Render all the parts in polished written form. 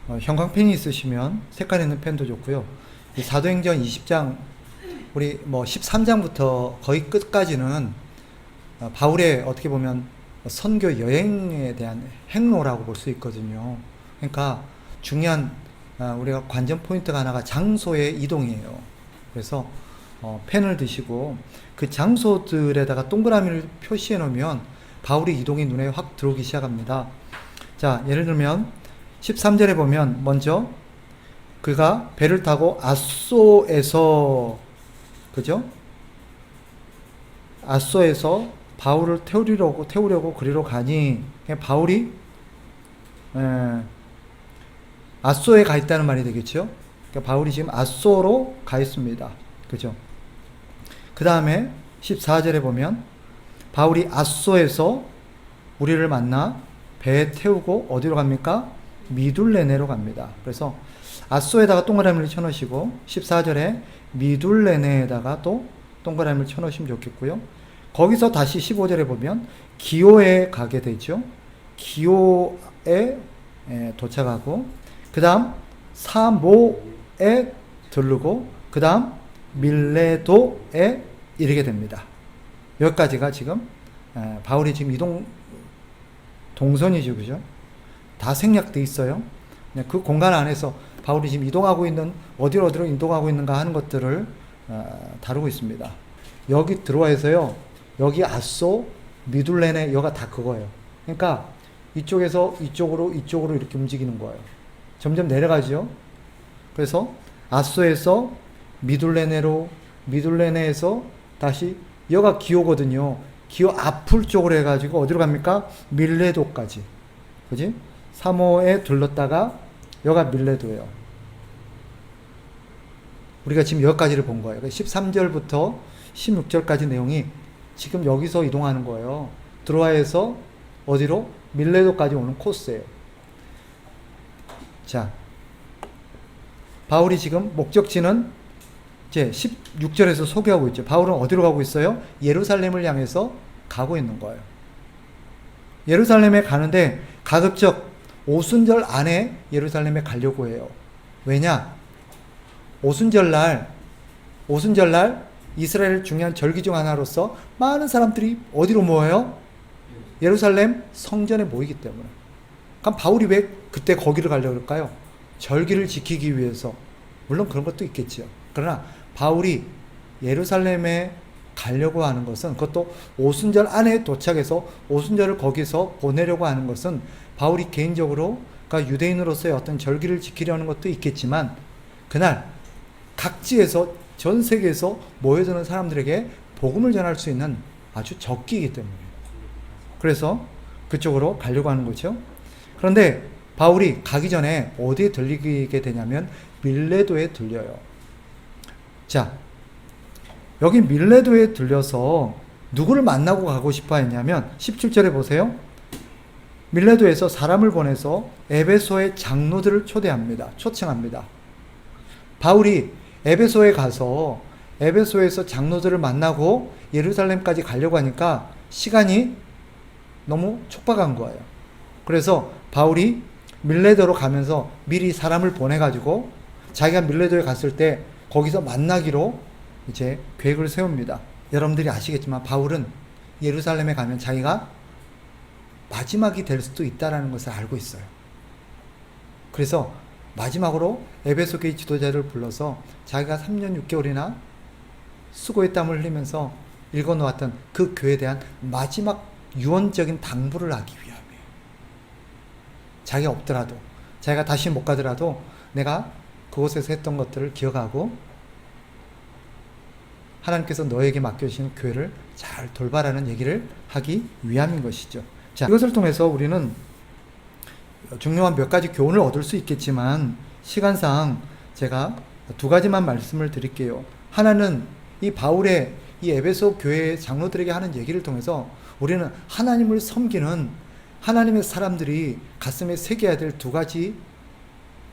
형광펜이 있으시면 색깔 있는 펜도 좋고요. 이 사도행전 20장 우리 13장부터 거의 끝까지는 바울의 어떻게 보면 선교 여행에 대한 행로라고 볼 수 있거든요. 그러니까 중요한 우리가 관전 포인트가 하나가 장소의 이동이에요. 그래서 펜을 드시고 그 장소들에다가 동그라미를 표시해 놓으면 바울의 이동이 눈에 확 들어오기 시작합니다. 자, 예를 들면 13절에 보면 먼저 그가 배를 타고 아소에서 그죠? 아소에서 바울을 태우려고 그리로 가니 바울이 아소에 가 있다는 말이 되겠죠? 그러니까 바울이 지금 아소로 가 있습니다. 그죠? 그 다음에 14절에 보면 바울이 아소에서 우리를 만나 배에 태우고 어디로 갑니까? 미둘레네로 갑니다. 그래서 아소에다가 동그라미를 쳐놓으시고 14절에 미둘레네에다가 또 동그라미를 쳐놓으시면 좋겠고요. 거기서 다시 15절에 보면 기오에 가게 되죠. 기오에 도착하고 그 다음 사모에 들르고 그 다음 밀레도에 이르게 됩니다. 여기까지가 지금 바울이 지금 이동 동선이죠. 그죠? 다 생략되어 있어요. 그 공간 안에서 바울이 지금 이동하고 있는 어디로 이동하고 있는가 하는 것들을 다루고 있습니다. 여기 들어와서요. 여기 아소, 미둘레네 여가 다 그거예요. 그러니까 이쪽에서 이쪽으로 이렇게 움직이는 거예요. 점점 내려가죠. 그래서 아소에서 미둘레네로 미둘레네에서 다시 여가 기오거든요. 기오 앞을 쪽으로 해가지고 어디로 갑니까? 밀레도까지. 그지? 사모에 들렀다가 여가 밀레도예요. 우리가 지금 여기까지를 본 거예요. 13절부터 16절까지 내용이 지금 여기서 이동하는 거예요. 드로아에서 어디로? 밀레도까지 오는 코스예요. 자, 바울이 지금 목적지는 이제 16절에서 소개하고 있죠. 바울은 어디로 가고 있어요? 예루살렘을 향해서 가고 있는 거예요. 예루살렘에 가는데 가급적 오순절 안에 예루살렘에 가려고 해요. 왜냐? 오순절날 이스라엘 중요한 절기 중 하나로서 많은 사람들이 어디로 모여요? 예루살렘 성전에 모이기 때문에. 그럼 바울이 왜 그때 거기를 가려고 그럴까요? 절기를 지키기 위해서. 물론 그런 것도 있겠죠. 그러나 바울이 예루살렘에 가려고 하는 것은, 그것도 오순절 안에 도착해서 오순절을 거기서 보내려고 하는 것은 바울이 개인적으로, 그러니까 유대인으로서의 어떤 절기를 지키려는 것도 있겠지만 그날 각지에서 전 세계에서 모여드는 사람들에게 복음을 전할 수 있는 아주 적기이기 때문이에요. 그래서 그쪽으로 가려고 하는 거죠. 그런데 바울이 가기 전에 어디에 들리게 되냐면 밀레도에 들려요. 자, 여기 밀레도에 들려서 누구를 만나고 가고 싶어 했냐면 17절에 보세요. 밀레도에서 사람을 보내서 에베소의 장로들을 초청합니다. 바울이 에베소에 가서 에베소에서 장로들을 만나고 예루살렘까지 가려고 하니까 시간이 너무 촉박한 거예요. 그래서 바울이 밀레도로 가면서 미리 사람을 보내가지고 자기가 밀레도에 갔을 때 거기서 만나기로 이제 계획을 세웁니다. 여러분들이 아시겠지만 바울은 예루살렘에 가면 자기가 마지막이 될 수도 있다는 것을 알고 있어요. 그래서 마지막으로 에베소 교회 지도자를 불러서 자기가 3년 6개월이나 수고의 땀을 흘리면서 읽어놓았던 그 교회에 대한 마지막 유언적인 당부를 하기 위함이에요. 자기가 없더라도, 자기가 다시 못 가더라도 내가 그곳에서 했던 것들을 기억하고 하나님께서 너에게 맡겨주시는 교회를 잘 돌봐라는 얘기를 하기 위함인 것이죠. 자, 이것을 통해서 우리는 중요한 몇 가지 교훈을 얻을 수 있겠지만 시간상 제가 두 가지만 말씀을 드릴게요. 하나는 이 바울의 이 에베소 교회 장로들에게 하는 얘기를 통해서 우리는 하나님을 섬기는 하나님의 사람들이 가슴에 새겨야 될 두 가지,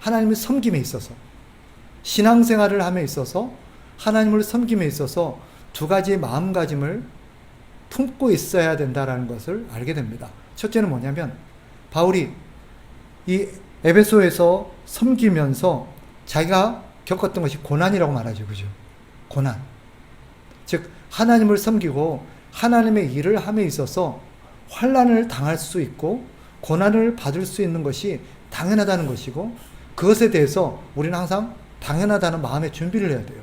하나님을 섬김에 있어서, 신앙생활을 함에 있어서, 하나님을 섬김에 있어서 두 가지의 마음가짐을 품고 있어야 된다는 것을 알게 됩니다. 첫째는 뭐냐면 바울이 이 에베소에서 섬기면서 자기가 겪었던 것이 고난이라고 말하죠. 그죠? 고난. 즉 하나님을 섬기고 하나님의 일을 함에 있어서 환난을 당할 수 있고 고난을 받을 수 있는 것이 당연하다는 것이고, 그것에 대해서 우리는 항상 당연하다는 마음의 준비를 해야 돼요.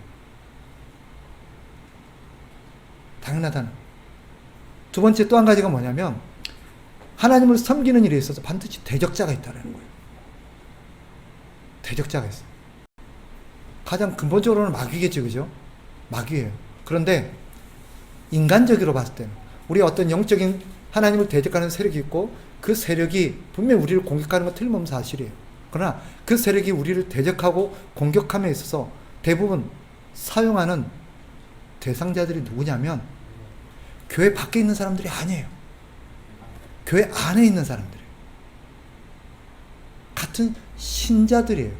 당연하다는. 두 번째 또 한 가지가 뭐냐면, 하나님을 섬기는 일에 있어서 반드시 대적자가 있다는 거예요. 대적자가 있어요. 가장 근본적으로는 마귀겠죠, 그죠? 마귀예요. 그런데 인간적으로 봤을 때는 우리 어떤 영적인 하나님을 대적하는 세력이 있고, 그 세력이 분명히 우리를 공격하는 건 틀림없는 사실이에요. 그러나 그 세력이 우리를 대적하고 공격함에 있어서 대부분 사용하는 대상자들이 누구냐면 교회 밖에 있는 사람들이 아니에요. 교회 안에 있는 사람들이에요. 같은 신자들이에요.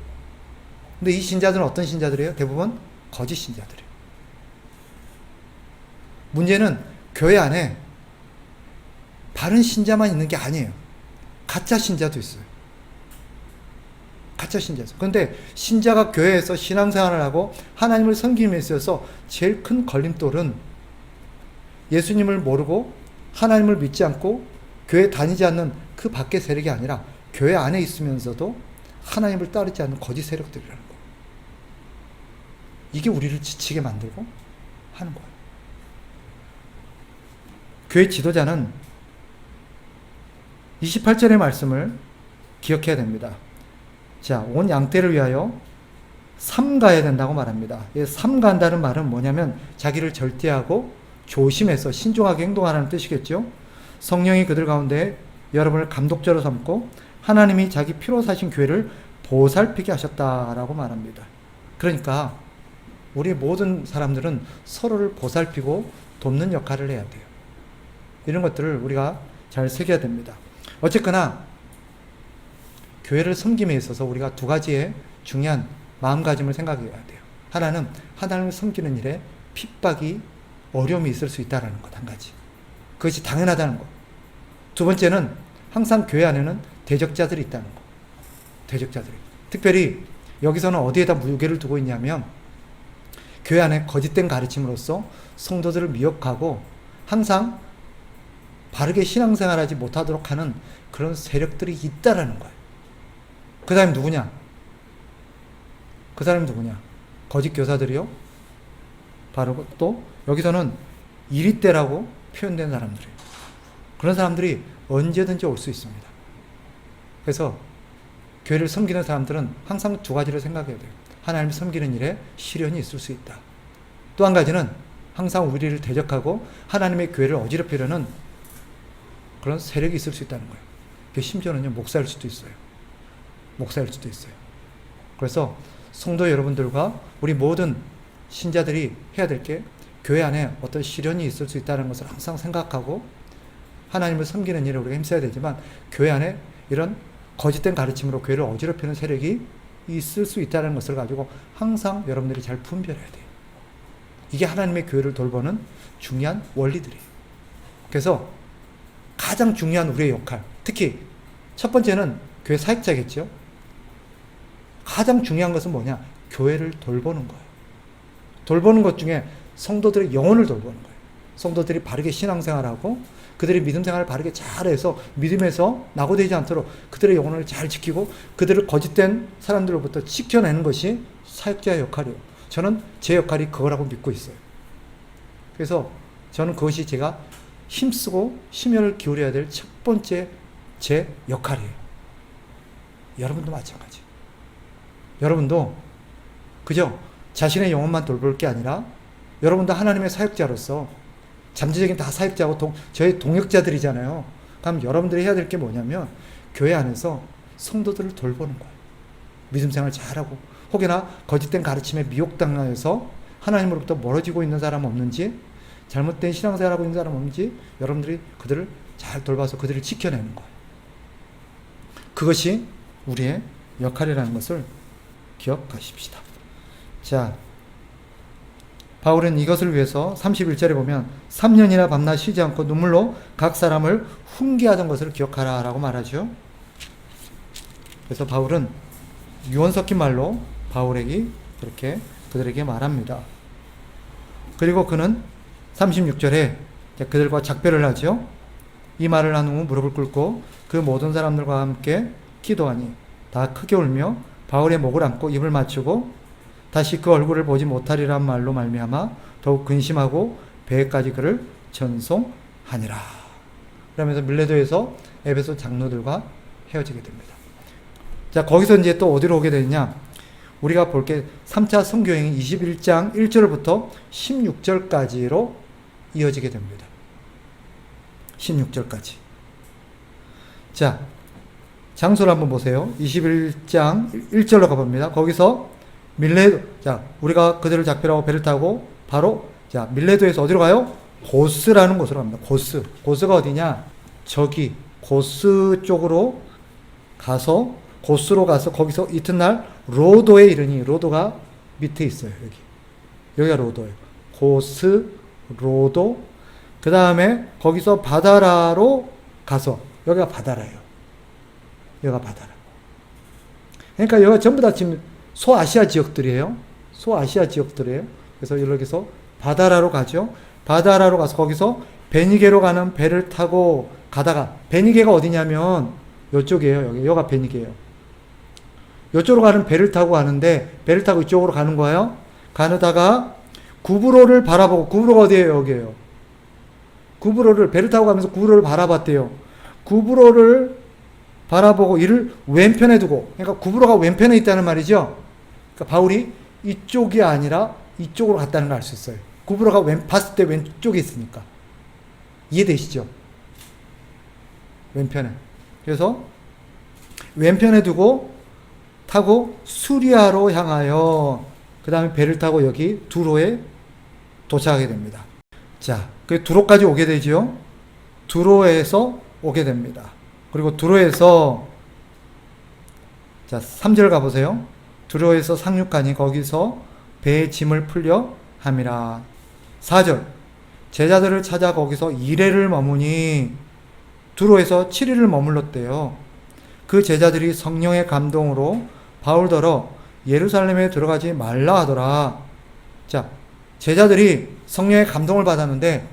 근데 이 신자들은 어떤 신자들이에요? 대부분 거짓 신자들이에요. 문제는 교회 안에 바른 신자만 있는 게 아니에요. 가짜 신자도 있어요. 가짜 신자죠. 그런데 신자가 교회에서 신앙생활을 하고 하나님을 섬김에 있어서 제일 큰 걸림돌은 예수님을 모르고 하나님을 믿지 않고 교회 다니지 않는 그 밖의 세력이 아니라 교회 안에 있으면서도 하나님을 따르지 않는 거짓 세력들이라는 거예요. 이게 우리를 지치게 만들고 하는 거예요. 교회 지도자는 28절의 말씀을 기억해야 됩니다. 자, 온 양떼를 위하여 삼가해야 된다고 말합니다. 삼가한다는 말은 뭐냐면 자기를 절대하고 조심해서 신중하게 행동하라는 뜻이겠죠. 성령이 그들 가운데 여러분을 감독자로 삼고 하나님이 자기 피로 사신 교회를 보살피게 하셨다라고 말합니다. 그러니까 우리 모든 사람들은 서로를 보살피고 돕는 역할을 해야 돼요. 이런 것들을 우리가 잘 새겨야 됩니다. 어쨌거나 교회를 섬김에 있어서 우리가 두 가지의 중요한 마음가짐을 생각해야 돼요. 하나는 하나님을 섬기는 일에 핍박이, 어려움이 있을 수 있다는 것, 한 가지. 그것이 당연하다는 것. 두 번째는 항상 교회 안에는 대적자들이 있다는 것. 대적자들이. 특별히 여기서는 어디에다 무게를 두고 있냐면 교회 안에 거짓된 가르침으로써 성도들을 미혹하고 항상 바르게 신앙생활하지 못하도록 하는 그런 세력들이 있다라는 거예요. 그 사람이 누구냐? 그 사람이 누구냐? 거짓 교사들이요. 바로 또 여기서는 이리떼라고 표현된 사람들이에요. 그런 사람들이 언제든지 올 수 있습니다. 그래서 교회를 섬기는 사람들은 항상 두 가지를 생각해야 돼요. 하나님을 섬기는 일에 시련이 있을 수 있다. 또 한 가지는 항상 우리를 대적하고 하나님의 교회를 어지럽히려는 그런 세력이 있을 수 있다는 거예요. 심지어는요, 목사일 수도 있어요. 목사일 수도 있어요. 그래서 성도 여러분들과 우리 모든 신자들이 해야 될 게 교회 안에 어떤 시련이 있을 수 있다는 것을 항상 생각하고 하나님을 섬기는 일에 우리가 힘써야 되지만 교회 안에 이런 거짓된 가르침으로 교회를 어지럽히는 세력이 있을 수 있다는 것을 가지고 항상 여러분들이 잘 분별해야 돼요. 이게 하나님의 교회를 돌보는 중요한 원리들이에요. 그래서 가장 중요한 우리의 역할, 특히 첫 번째는 교회 사역자겠죠. 가장 중요한 것은 뭐냐? 교회를 돌보는 거예요. 돌보는 것 중에 성도들의 영혼을 돌보는 거예요. 성도들이 바르게 신앙생활하고 그들의 믿음생활을 바르게 잘해서 믿음에서 낙오되지 않도록 그들의 영혼을 잘 지키고 그들을 거짓된 사람들로부터 지켜내는 것이 사역자의 역할이에요. 저는 제 역할이 그거라고 믿고 있어요. 그래서 저는 그것이 제가 힘쓰고 심혈을 기울여야 될 첫 번째 제 역할이에요. 여러분도 마찬가지. 여러분도 그저 자신의 영혼만 돌볼 게 아니라 여러분도 하나님의 사역자로서 잠재적인 다 사역자고 저희 동역자들이잖아요. 그럼 여러분들이 해야 될 게 뭐냐면 교회 안에서 성도들을 돌보는 거예요. 믿음생활 잘하고 혹여나 거짓된 가르침에 미혹당하여서 하나님으로부터 멀어지고 있는 사람 없는지 잘못된 신앙생활하고 있는 사람 없는지 여러분들이 그들을 잘 돌봐서 그들을 지켜내는 거예요. 그것이 우리의 역할이라는 것을 기억하십시다. 자, 바울은 이것을 위해서 31절에 보면 3년이나 밤낮 쉬지 않고 눈물로 각 사람을 훈계하던 것을 기억하라 라고 말하죠. 그래서 바울은 유언 섞인 말로 바울에게 그렇게 그들에게 말합니다. 그리고 그는 36절에 그들과 작별을 하죠. 이 말을 한 후 무릎을 꿇고 그 모든 사람들과 함께 기도하니 다 크게 울며 바울의 목을 안고 입을 맞추고 다시 그 얼굴을 보지 못하리란 말로 말미암아 더욱 근심하고 배에까지 그를 전송하니라. 그러면서 밀레도에서 에베소 장로들과 헤어지게 됩니다. 자, 거기서 이제 또 어디로 오게 되느냐? 우리가 볼 게 3차 선교행이 21장 1절부터 16절까지로 이어지게 됩니다. 16절까지. 자, 장소를 한번 보세요. 21장 1절로 가봅니다. 거기서 자, 우리가 그들을 작별하고 배를 타고 바로 자, 밀레도에서 어디로 가요? 고스라는 곳으로 갑니다. 고스. 고스가 어디냐? 저기 고스 쪽으로 가서 고스로 가서 거기서 이튿날 로도에 이르니 로도가 밑에 있어요. 여기가 로도예요. 고스, 로도. 그 다음에 거기서 바다라로 가서 여기가 바다라예요. 여기가 바다라. 그러니까 여기가 전부 다 지금 소아시아 지역들이에요. 소아시아 지역들이에요. 그래서 여기서 바다라로 가죠. 바다라로 가서 거기서 베니게로 가는 배를 타고 가다가 베니게가 어디냐면 이쪽이에요. 여기가 베니게예요. 이쪽으로 가는 배를 타고 가는데 배를 타고 이쪽으로 가는 거예요. 가다가 구브로를 바라보고 구브로가 어디예요? 여기예요. 구브로를 배를 타고 가면서 구브로를 바라봤대요. 구브로를 바라보고 이를 왼편에 두고 그러니까 구브로가 왼편에 있다는 말이죠. 그러니까 바울이 이쪽이 아니라 이쪽으로 갔다는 걸 알 수 있어요. 구브로가 봤을 때 왼쪽에 있으니까. 이해되시죠? 왼편에. 그래서 왼편에 두고 타고 수리아로 향하여 그 다음에 배를 타고 여기 두로에 도착하게 됩니다. 자, 그 두로까지 오게 되죠. 두로에서 오게 됩니다. 그리고 두로에서 자 3절 가보세요. 두로에서 상륙하니 거기서 배의 짐을 풀려 함이라. 4절 제자들을 찾아 거기서 2일을 머무니 두로에서 7일을 머물렀대요. 그 제자들이 성령의 감동으로 바울더러 예루살렘에 들어가지 말라 하더라. 자, 제자들이 성령의 감동을 받았는데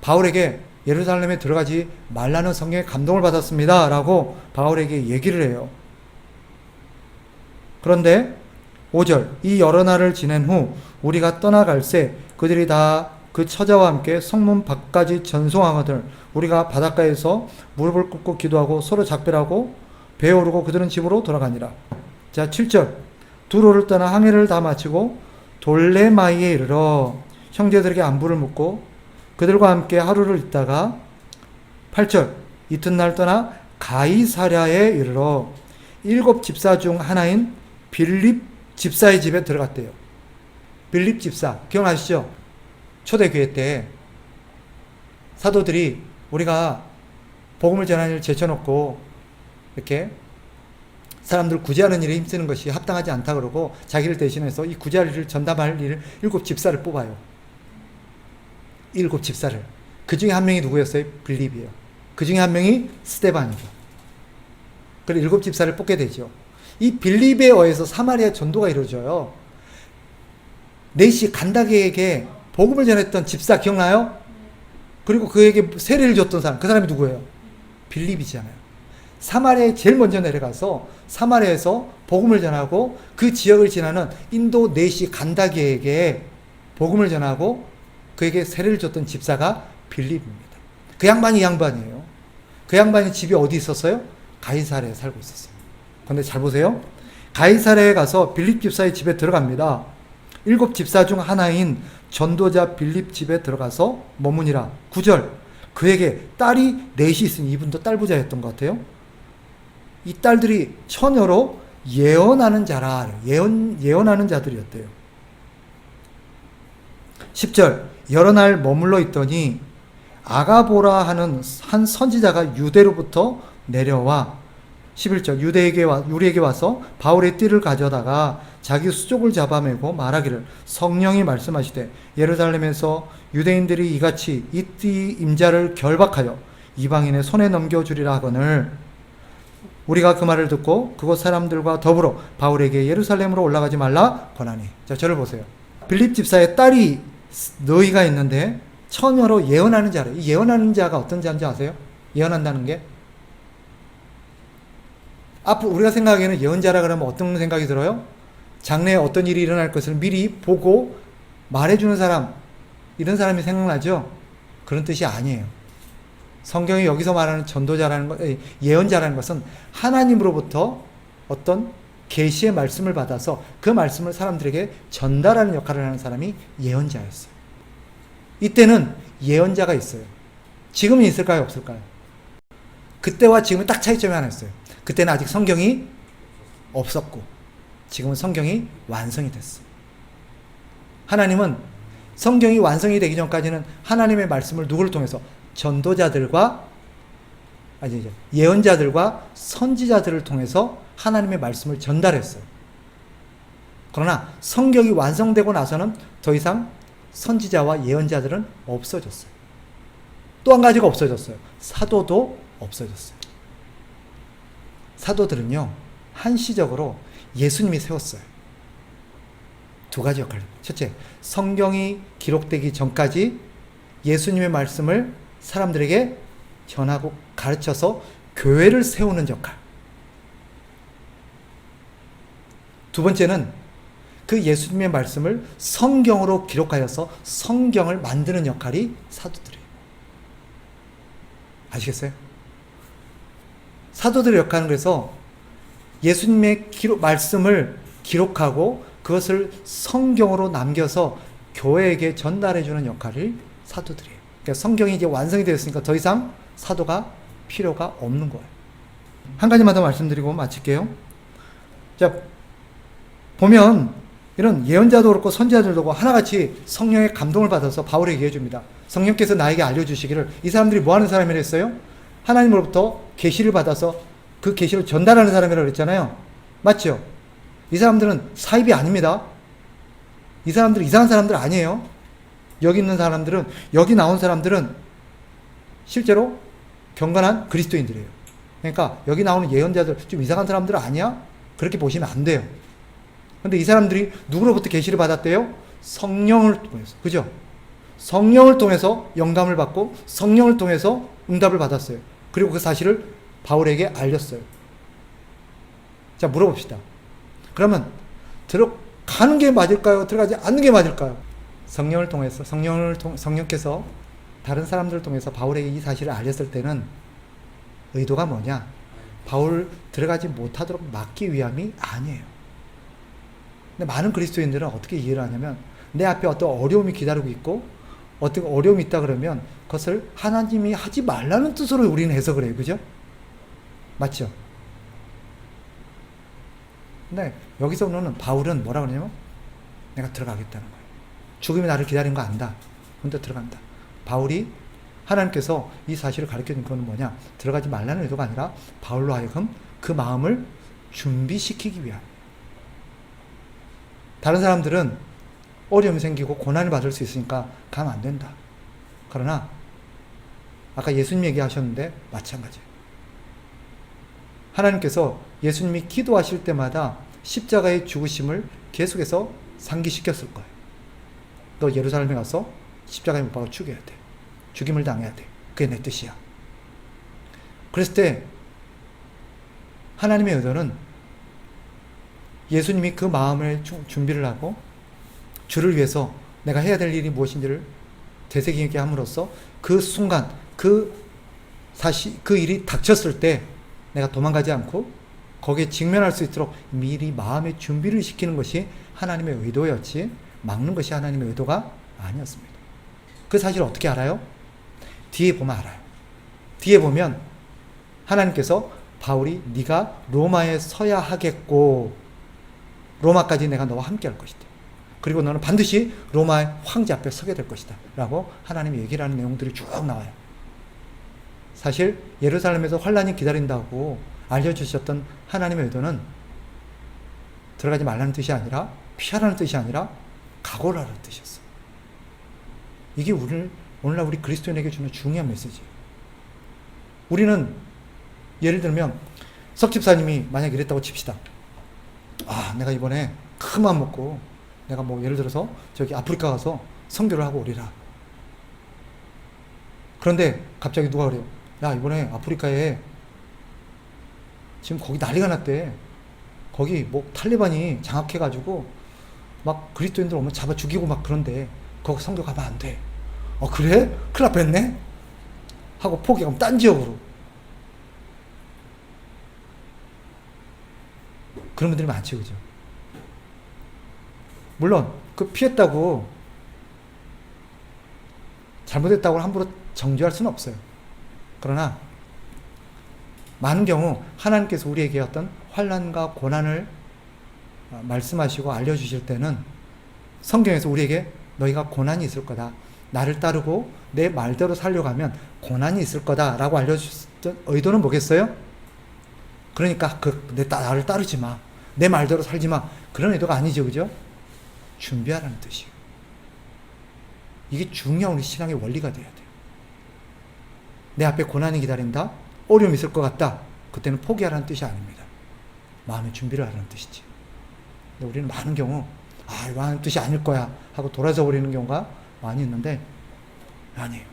바울에게 예루살렘에 들어가지 말라는 성령의 감동을 받았습니다. 라고 바울에게 얘기를 해요. 그런데 5절 이 여러 날을 지낸 후 우리가 떠나갈새 그들이 다 그 처자와 함께 성문 밖까지 전송하거늘 우리가 바닷가에서 무릎을 꿇고 기도하고 서로 작별하고 배에 오르고 그들은 집으로 돌아가니라. 자 7절 두로를 떠나 항해를 다 마치고 돌레마이에 이르러 형제들에게 안부를 묻고 그들과 함께 하루를 있다가 8절 이튿날 떠나 가이사랴에 이르러 7 집사 중 하나인 빌립 집사의 집에 들어갔대요. 빌립 집사 기억나시죠? 초대교회 때 사도들이 우리가 복음을 전하는 일을 제쳐놓고 이렇게 사람들 구제하는 일에 힘쓰는 것이 합당하지 않다 그러고 자기를 대신해서 이 구제할 일을 전담할 일을 7 집사를 뽑아요. 7 집사를. 그 중에 한 명이 누구였어요? 빌립이에요. 그 중에 한 명이 스데반이죠. 그래서 7 집사를 뽑게 되죠. 이 빌립에 의해서 사마리아 전도가 이루어져요. 네시 간다게에게 복음을 전했던 집사 기억나요? 그리고 그에게 세례를 줬던 사람, 그 사람이 누구예요? 빌립이잖아요. 사마리아에 제일 먼저 내려가서 사마리아에서 복음을 전하고 그 지역을 지나는 인도 네시 간다게에게 복음을 전하고 그에게 세례를 줬던 집사가 빌립입니다. 그 양반이 이 양반이에요. 그 양반이 집이 어디 있었어요? 가이사랴에 살고 있었어요. 근데 잘 보세요. 가이사랴에 가서 빌립 집사의 집에 들어갑니다. 7 집사 중 하나인 전도자 빌립 집에 들어가서 머무니라. 9절 그에게 딸이 넷이 있으니 이분도 딸부자였던 것 같아요. 이 딸들이 처녀로 예언하는 자라. 예언하는 자들이었대요. 10절 여러 날 머물러 있더니 아가보라 하는 한 선지자가 유대로부터 내려와 11절 유리에게 와서 바울의 띠를 가져다가 자기 수족을 잡아매고 말하기를 성령이 말씀하시되 예루살렘에서 유대인들이 이같이 이 띠 임자를 결박하여 이방인의 손에 넘겨주리라 하거늘 우리가 그 말을 듣고 그곳 사람들과 더불어 바울에게 예루살렘으로 올라가지 말라 권하니. 자, 저를 보세요. 빌립 집사의 딸이 너희가 있는데 처녀로 예언하는 자래. 이 예언하는 자가 어떤 자인지 아세요? 예언한다는 게 앞으로 우리가 생각하기에는 예언자라 그러면 어떤 생각이 들어요? 장래에 어떤 일이 일어날 것을 미리 보고 말해주는 사람, 이런 사람이 생각나죠? 그런 뜻이 아니에요. 성경이 여기서 말하는 전도자라는 것, 예언자라는 것은 하나님으로부터 어떤 계시의 말씀을 받아서 그 말씀을 사람들에게 전달하는 역할을 하는 사람이 예언자였어요. 이때는 예언자가 있어요. 지금은 있을까요? 없을까요? 그때와 지금은 딱 차이점이 하나 있어요. 그때는 아직 성경이 없었고 지금은 성경이 완성이 됐어. 하나님은 성경이 완성이 되기 전까지는 하나님의 말씀을 누구를 통해서? 전도자들과 예언자들과 선지자들을 통해서 하나님의 말씀을 전달했어요. 그러나 성경이 완성되고 나서는 더 이상 선지자와 예언자들은 없어졌어요. 또 한 가지가 없어졌어요. 사도도 없어졌어요. 사도들은요, 한시적으로 예수님이 세웠어요. 두 가지 역할을. 첫째, 성경이 기록되기 전까지 예수님의 말씀을 사람들에게 전하고 가르쳐서 교회를 세우는 역할. 두 번째는 그 예수님의 말씀을 성경으로 기록하여서 성경을 만드는 역할이 사도들이에요. 아시겠어요? 사도들의 역할은 그래서 예수님의 말씀을 기록하고 그것을 성경으로 남겨서 교회에게 전달해주는 역할이 사도들이에요. 그러니까 성경이 이제 완성이 되었으니까 더 이상 사도가 필요가 없는 거예요. 한 가지만 더 말씀드리고 마칠게요. 자, 보면 이런 예언자도 그렇고 선지자들도 그렇고 하나같이 성령의 감동을 받아서 바울에게 얘기해 줍니다. 성령께서 나에게 알려주시기를, 이 사람들이 뭐 하는 사람이라 했어요? 하나님으로부터 계시를 받아서 그 계시를 전달하는 사람이라고 그랬잖아요. 맞죠? 이 사람들은 사입이 아닙니다. 이 사람들은 이상한 사람들 아니에요. 여기 있는 사람들은, 여기 나온 사람들은 실제로 경건한 그리스도인들이에요. 그러니까 여기 나오는 예언자들 좀 이상한 사람들 아니야? 그렇게 보시면 안 돼요. 근데 이 사람들이 누구로부터 계시를 받았대요? 성령을 통해서. 그죠? 성령을 통해서 영감을 받고 성령을 통해서 응답을 받았어요. 그리고 그 사실을 바울에게 알렸어요. 자, 물어봅시다. 그러면 들어가는 게 맞을까요? 들어가지 않는 게 맞을까요? 성령을 통해서, 성령께서 다른 사람들을 통해서 바울에게 이 사실을 알렸을 때는 의도가 뭐냐? 바울 들어가지 못하도록 막기 위함이 아니에요. 근데 많은 그리스도인들은 어떻게 이해를 하냐면, 내 앞에 어떤 어려움이 기다리고 있고 어떤 어려움이 있다 그러면 그것을 하나님이 하지 말라는 뜻으로 우리는 해석을 해요. 그죠? 맞죠? 근데 여기서는 바울은 뭐라 그러냐면, 내가 들어가겠다는 거예요. 죽음이 나를 기다리는 거 안다. 근데 들어간다. 바울이 하나님께서 이 사실을 가르쳐준 건 뭐냐? 들어가지 말라는 의도가 아니라 바울로 하여금 그 마음을 준비시키기 위함. 다른 사람들은 어려움이 생기고 고난을 받을 수 있으니까 가면 안 된다. 그러나 아까 예수님 얘기하셨는데 마찬가지예요. 하나님께서 예수님이 기도하실 때마다 십자가의 죽으심을 계속해서 상기시켰을 거예요. 너 예루살렘에 가서 십자가에 못 박아 죽여야 돼. 죽임을 당해야 돼. 그게 내 뜻이야. 그랬을 때 하나님의 의도는 예수님이 그 마음을 준비를 하고 주를 위해서 내가 해야 될 일이 무엇인지를 되새기게 함으로써 그 순간 그 일이 닥쳤을 때 내가 도망가지 않고 거기에 직면할 수 있도록 미리 마음의 준비를 시키는 것이 하나님의 의도였지, 막는 것이 하나님의 의도가 아니었습니다. 그 사실을 어떻게 알아요? 뒤에 보면 알아요. 뒤에 보면 하나님께서 바울이 네가 로마에 서야 하겠고 로마까지 내가 너와 함께 할 것이다. 그리고 너는 반드시 로마의 황제 앞에 서게 될 것이다. 라고 하나님이 얘기를 하는 내용들이 쭉 나와요. 사실 예루살렘에서 환란이 기다린다고 알려주셨던 하나님의 의도는 들어가지 말라는 뜻이 아니라, 피하라는 뜻이 아니라 각오를 하라는 뜻이었어요. 이게 오늘날 우리 그리스도인에게 주는 중요한 메시지예요. 우리는 예를 들면 석 집사님이 만약 이랬다고 칩시다. 아, 내가 이번에 큰 마음 먹고 내가 뭐 예를 들어서 저기 아프리카 가서 선교를 하고 오리라. 그런데 갑자기 누가 그래요? 야, 이번에 아프리카에 지금 거기 난리가 났대. 거기 뭐 탈리반이 장악해가지고 막 그리스도인들 오면 잡아 죽이고 막 그런데 거기 선교 가면 안 돼. 그래? 큰일 날 뻔했네? 하고 포기하면 딴 지역으로. 그런 분들이 많죠, 그죠? 물론 그 피했다고 잘못했다고 함부로 정죄할 수는 없어요. 그러나 많은 경우 하나님께서 우리에게 어떤 환난과 고난을 말씀하시고 알려주실 때는 성경에서 우리에게 너희가 고난이 있을 거다. 나를 따르고 내 말대로 살려고 하면 고난이 있을 거다 라고 알려주셨던 의도는 뭐겠어요? 그러니까 나를 따르지 마. 내 말대로 살지 마. 그런 의도가 아니죠, 그죠? 준비하라는 뜻이에요. 이게 중요한 우리 신앙의 원리가 돼야 돼요. 내 앞에 고난이 기다린다? 어려움이 있을 것 같다? 그때는 포기하라는 뜻이 아닙니다. 마음의 준비를 하라는 뜻이지. 근데 우리는 많은 경우 이거 하는 뜻이 아닐 거야 하고 돌아서 버리는 경우가 많이 있는데 아니에요.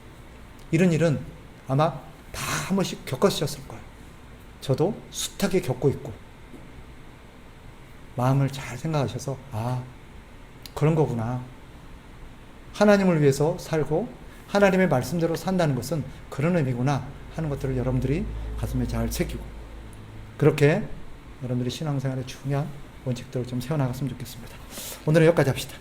이런 일은 아마 다 한 번씩 겪으셨을 거예요. 저도 숱하게 겪고 있고 마음을 잘 생각하셔서 그런 거구나. 하나님을 위해서 살고 하나님의 말씀대로 산다는 것은 그런 의미구나 하는 것들을 여러분들이 가슴에 잘 새기고 그렇게 여러분들이 신앙생활의 중요한 원칙들을 좀 세워나갔으면 좋겠습니다. 오늘은 여기까지 합시다.